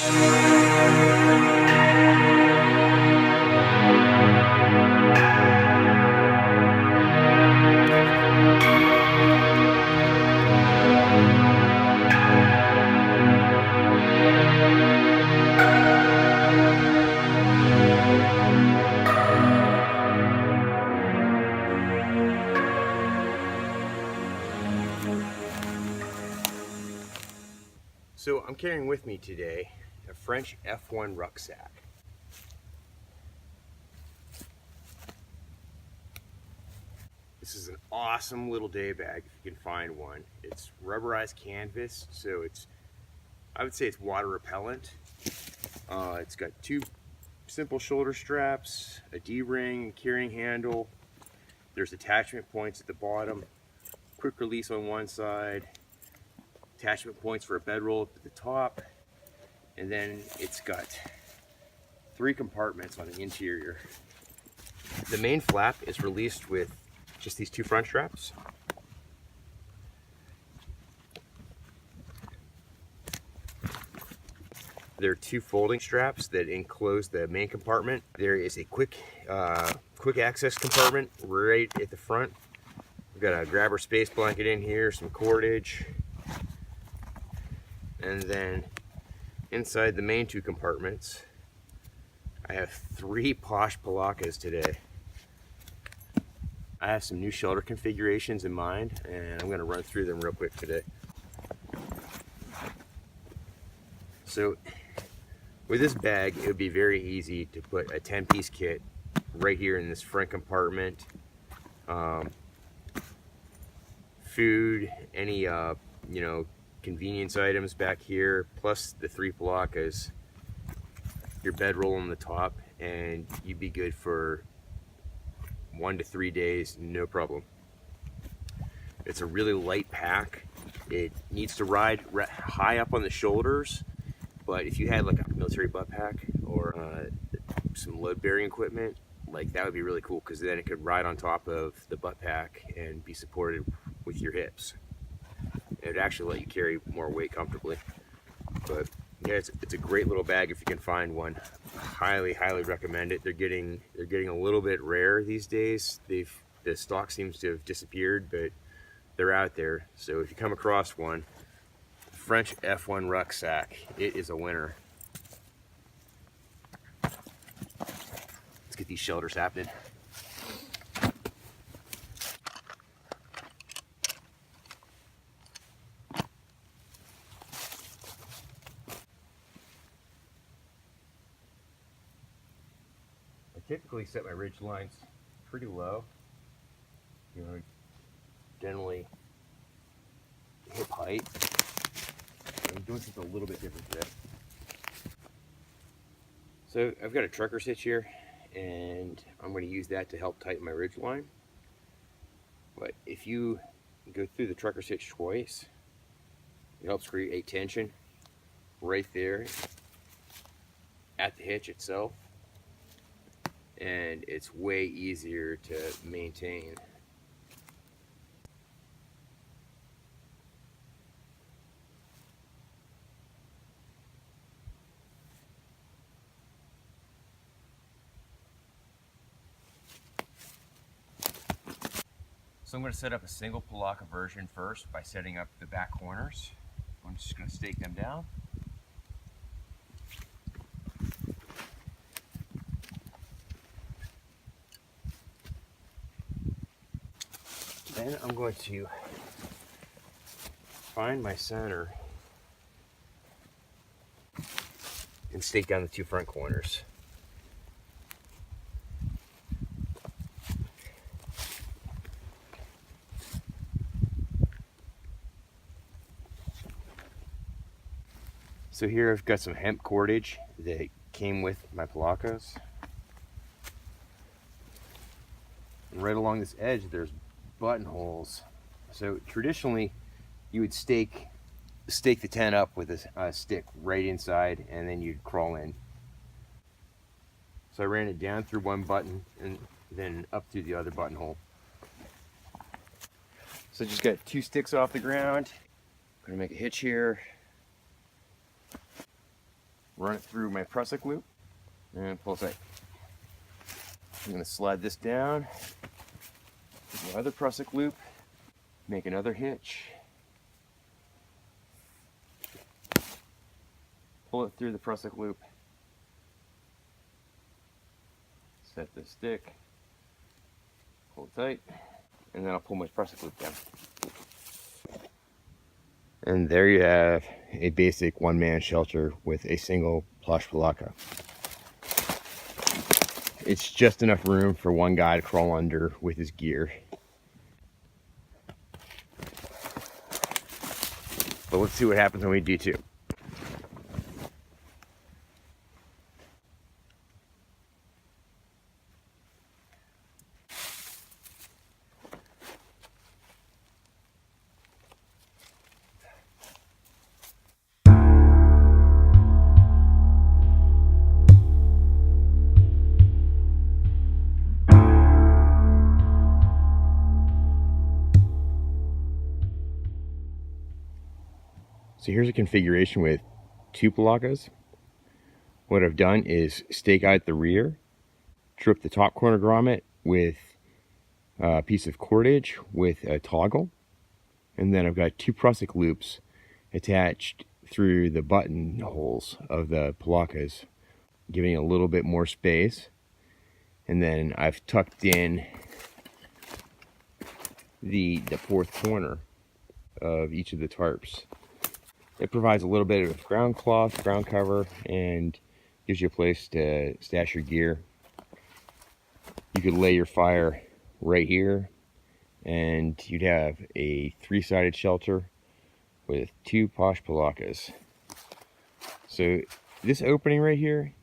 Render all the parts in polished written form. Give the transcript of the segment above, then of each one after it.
So I'm carrying with me today a French F1 rucksack. This is an awesome little day bag if you can find one. It's rubberized canvas, so I would say it's water repellent. It's got two simple shoulder straps, a D-ring, carrying handle. There's attachment points at the bottom, quick release on one side, attachment points for a bedroll at the top, and then it's got 3 compartments on the interior. The main flap is released with just these 2 front straps. There are 2 folding straps that enclose the main compartment. There is a quick access compartment right at the front. We've got a grabber space blanket in here, some cordage, and then inside the main 2 compartments, I have 3 Plash Palaktas today. I have some new shoulder configurations in mind, and I'm going to run through them real quick today. So with this bag, it would be very easy to put a 10-piece kit right here in this front compartment. Food, any convenience items back here, plus the 3 Palakas, your bedroll on the top, and you'd be good for 1 to 3 days, no problem. It's a really light pack. It needs to ride high up on the shoulders, but if you had like a military butt pack or some load-bearing equipment, like that would be really cool, because then it could ride on top of the butt pack and be supported with your hips. It would actually let you carry more weight comfortably. But yeah, it's a great little bag if you can find one. Highly recommend it. They're getting a little bit rare these days. The stock seems to have disappeared, but they're out there. So if you come across one, French F1 rucksack, it is a winner. Let's get these shoulders happening. I typically set my ridge lines pretty low, generally hip height. I'm doing something a little bit different today. So I've got a trucker hitch here, and I'm going to use that to help tighten my ridge line. But if you go through the trucker hitch twice, it helps create tension right there at the hitch itself, and it's way easier to maintain. So I'm going to set up a single Palakta version first by setting up the back corners. I'm just going to stake them down. Then I'm going to find my center and stake down the 2 front corners. So here I've got some hemp cordage that came with my Palaktas. And right along this edge there's buttonholes. So traditionally you would stake the tent up with a stick right inside, and then you'd crawl in. So I ran it down through one button and then up through the other buttonhole. So I just got 2 sticks off the ground. I'm gonna make a hitch here. run it through my prusik loop, and pull tight. I'm going to slide this down to the other prusik loop, make another hitch, pull it through the prusik loop, set the stick, pull it tight, and then I'll pull my prusik loop down. And there you have a basic one-man shelter with a single Plash Palakta. It's just enough room for one guy to crawl under with his gear. But let's see what happens when we do two. So here's a configuration with two Palaktas. What I've done is stake out the rear, trip the top corner grommet with a piece of cordage with a toggle, and then I've got two prusik loops attached through the button holes of the Palaktas, giving a little bit more space. And then I've tucked in the fourth corner of each of the tarps. It provides a little bit of ground cloth, ground cover, and gives you a place to stash your gear. You could lay your fire right here, and you'd have a three-sided shelter with two Plash Palaktas. So this opening right here,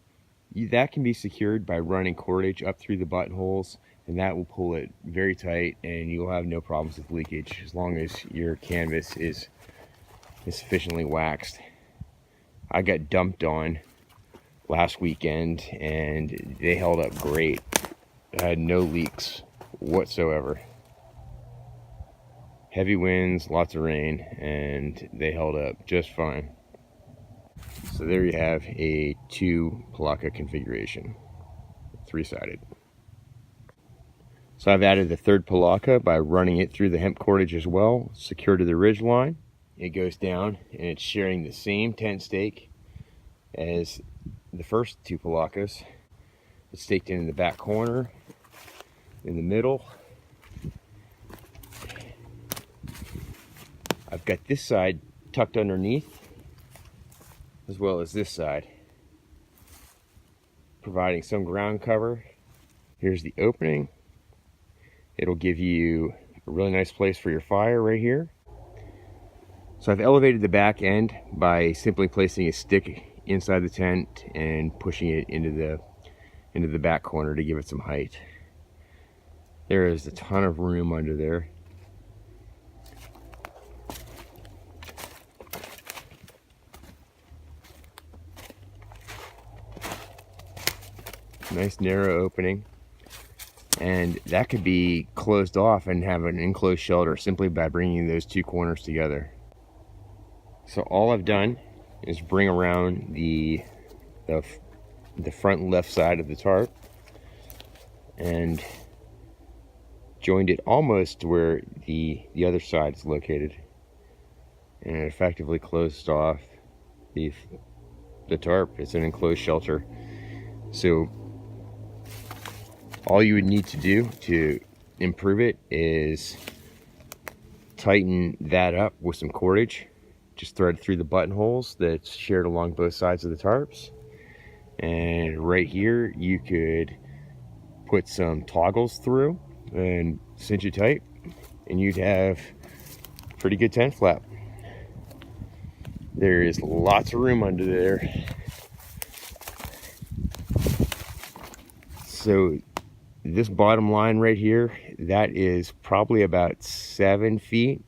that can be secured by running cordage up through the buttonholes, and that will pull it very tight, and you'll have no problems with leakage as long as your canvas is sufficiently waxed. I got dumped on last weekend and they held up great. I had no leaks whatsoever. Heavy winds, lots of rain, and they held up just fine. So there you have a two Palakta configuration, three-sided. So I've added the third Palakta by running it through the hemp cordage as well, secured to the ridge line. It goes down and it's sharing the same tent stake as the first two Palaktas. It's staked in the back corner, in the middle. I've got this side tucked underneath, as well as this side, providing some ground cover. Here's the opening. It'll give you a really nice place for your fire right here. So I've elevated the back end by simply placing a stick inside the tent and pushing it into the back corner to give it some height. There is a ton of room under there. Nice narrow opening, and that could be closed off and have an enclosed shelter simply by bringing those two corners together. So all I've done is bring around the front left side of the tarp and joined it almost to where the other side is located, and it effectively closed off the tarp. It's an enclosed shelter. So all you would need to do to improve it is tighten that up with some cordage. Just thread through the buttonholes that's shared along both sides of the tarps. And right here, you could put some toggles through and cinch it tight, and you'd have a pretty good tent flap. There is lots of room under there. So this bottom line right here, that is probably about 7 feet,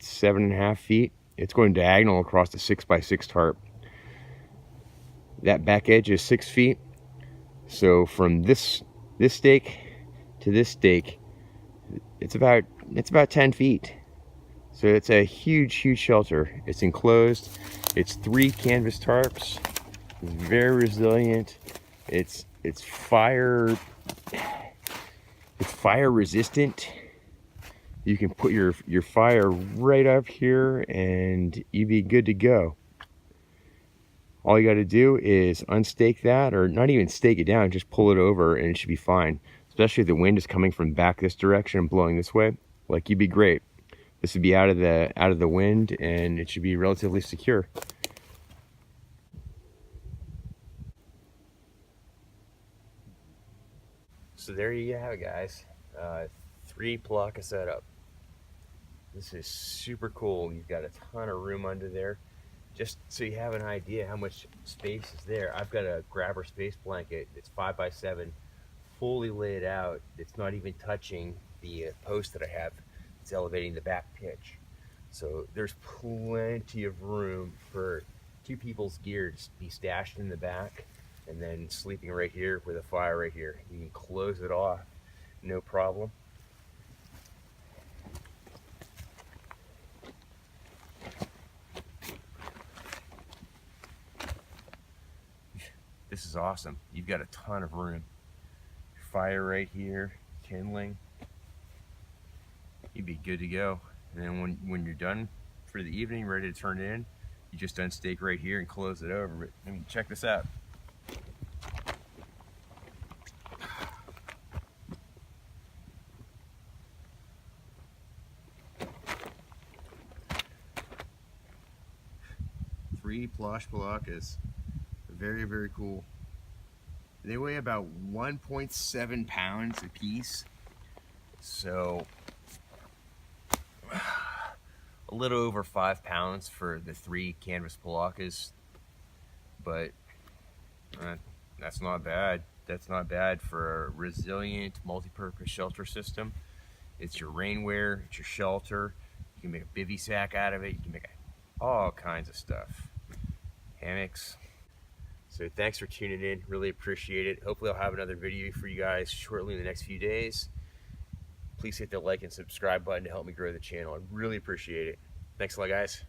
7.5 feet. It's going diagonal across the 6x6 tarp. That back edge is 6 feet. So from this stake to this stake, it's about 10 feet. So it's a huge shelter. It's enclosed. It's 3 canvas tarps It's very resilient. It's fire resistant. You can put your fire right up here and you'd be good to go. All you got to do is unstake that, or not even stake it down, just pull it over and it should be fine. Especially if the wind is coming from back this direction and blowing this way, like, you'd be great. This would be out of the wind and it should be relatively secure. So there you have it, guys. 3 Palakta setup. This is super cool. You've got a ton of room under there. Just so you have an idea how much space is there, I've got a grabber space blanket. It's 5x7, fully laid out. It's not even touching the post that I have. It's elevating the back pitch. So there's plenty of room for 2 people's gear to be stashed in the back, and then sleeping right here with a fire right here. You can close it off, no problem. This is awesome. You've got a ton of room. Fire right here, kindling. You'd be good to go. And then when you're done for the evening, ready to turn it in, you just unstake right here and close it over. But I mean, check this out. Three Plash Palaktas. Very, very cool. They weigh about 1.7 pounds a piece. So a little over 5 pounds for the 3 canvas Palaktas, but that's not bad. That's not bad for a resilient multi-purpose shelter system. It's your rainwear, it's your shelter. You can make a bivy sack out of it. You can make all kinds of stuff. Hammocks. So thanks for tuning in. Really appreciate it. Hopefully I'll have another video for you guys shortly in the next few days. Please hit the like and subscribe button to help me grow the channel. I really appreciate it. Thanks a lot, guys.